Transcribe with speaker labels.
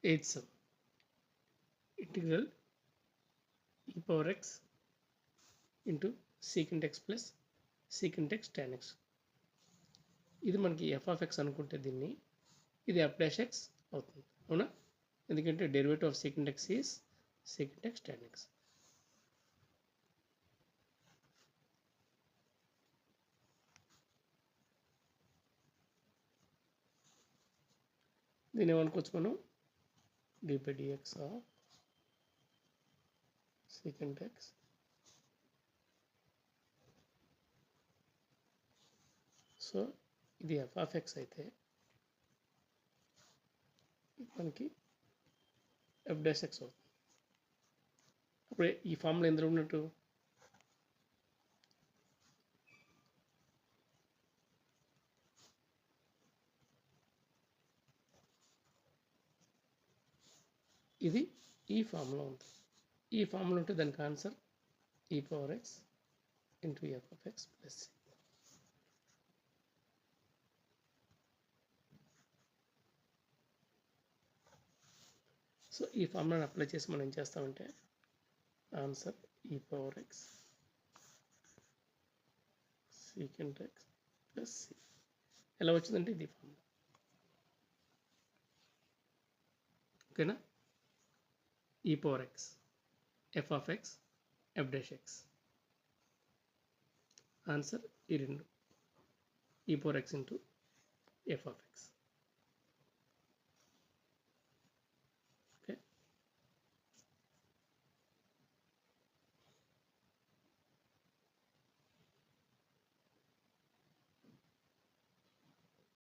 Speaker 1: Eighth some integral e power x into secant x plus secant x tan x. ఇది మనకి f of x అనుకుంటే దీన్ని ఇది f dash x అవుతుంది అవునా, ఎందుకంటే derivative of secant x is secant x tan x. దీన్ని ఏమనుకోవచ్చు మనం d by dx of secant x so ఇది f of x అయితే మనకి f dash x అవుతుంది. అప్పుడు ఈ ఫార్ములా ఎందులో ఉన్నట్టు ఇది ఈ ఫార్ములా ఉంటుంది. ఈ ఫార్ములా ఉంటే దానికి answer e power x into f of x plus c. So ఈ ఫార్ములాని అప్లై చేసి మనం ఏం చేస్తామంటే answer e power x secant x plus c ఎలా వచ్చిందంటే ఇది ఫార్ములా. ఓకేనా, e power x f of x f dash x answer ఈ రెండు e power x into f of x.